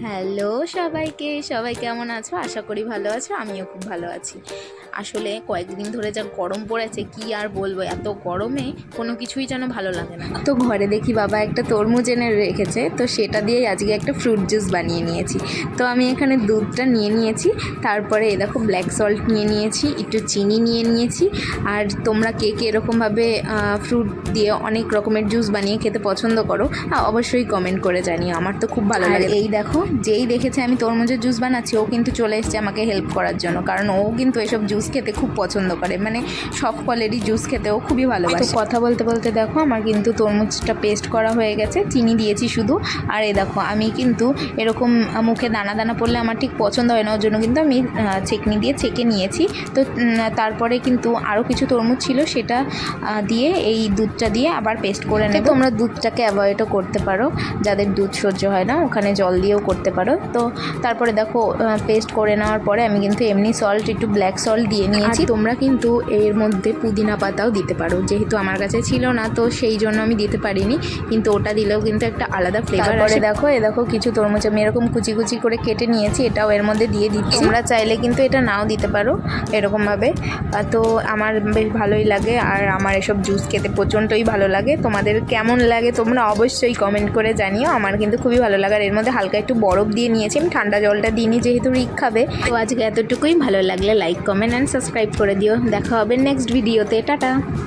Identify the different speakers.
Speaker 1: Hello সবাইকে, সবাই কেমন আছো? আশা করি ভালো আছো, আমিও খুব ভালো আছি। আসলে কয়েকদিন ধরে যা গরম পড়েছে কি আর বলবো, এত গরমে কোনো কিছুই যেন ভালো লাগে না। তো ঘরে দেখি বাবা একটা তরমুজ এনে রেখেছে, তো সেটা দিয়েই আজকে একটা ফ্রুট জুস বানিয়ে নিয়েছি। তো আমি এখানে দুধটা নিয়ে নিয়েছি, তারপরে এই দেখো ব্ল্যাক সল্ট নিয়ে নিয়েছি, একটু চিনি নিয়ে নিয়েছি। আর তোমরা কে কে এরকমভাবে ফ্রুট দিয়ে অনেক রকমের জুস বানিয়ে খেতে পছন্দ করো, অবশ্যই কমেন্ট করে জানিও, আমার তো খুব ভালো লাগে। এই দেখো, যেই দেখেছে আমি তরমুজের জুস বানাচ্ছি ও কিন্তু চলে এসেছে আমাকে হেল্প করার জন্য, কারণ ও কিন্তু এসব জুস খেতে খুব পছন্দ করে, মানে সব ফলেরই জুস খেতে ও খুবই ভালোবাসে। তো কথা বলতে বলতে দেখো আমার কিন্তু তরমুজটা পেস্ট করা হয়ে গেছে, চিনি দিয়েছি শুধু। আর এই দেখো আমি কিন্তু এরকম মুখে দানা দানা পড়লে আমার ঠিক পছন্দ হয় না, ওর জন্য কিন্তু আমি ছেঁকনি দিয়ে ছেঁকে নিয়েছি। তো তারপরে কিন্তু আরও কিছু তরমুজ ছিল, সেটা দিয়ে এই দুধটা দিয়ে আবার পেস্ট করে নেব। তোমরা দুধটাকে অ্যাভয়েডও করতে পারো, যাদের দুধ সহ্য হয় না ওখানে জল দিয়েও করতে পারো। তো তারপরে দেখো পেস্ট করে নেওয়ার পরে আমি কিন্তু এমনি সল্ট, একটু ব্ল্যাক সল্ট দিয়ে নিয়েছি। তোমরা কিন্তু এর মধ্যে পুদিনা পাতাও দিতে পারো, যেহেতু আমার কাছে ছিল না তো সেই জন্য আমি দিতে পারিনি, কিন্তু ওটা দিলেও কিন্তু একটা আলাদা ফ্লেভার আসে। দেখো দেখো কিছু তরমুজ আমি এরকম কুচি কুচি করে কেটে নিয়েছি, এটাও এর মধ্যে দিয়ে দিচ্ছি। তোমরা চাইলে কিন্তু এটা নাও দিতে পারো এরকমভাবে। তো আমার বেশ ভালোই লাগে, আর আমার এসব জুস খেতে প্রচণ্ডই ভালো লাগে। তোমাদের কেমন লাগে তোমরা অবশ্যই কমেন্ট করে জানিও, আমার কিন্তু খুবই ভালো লাগে। আর এর মধ্যে হালকা একটু বরফ দিয়ে নিয়েছি, আমি ঠান্ডা জলটা দিইনি যেহেতু রিক খাবে। তো আজকে এতটুকুই, ভালো লাগলে লাইক, কমেন্ট অ্যান্ড সাবস্ক্রাইব করে দিও। দেখা হবে নেক্সট ভিডিওতে, টাটা।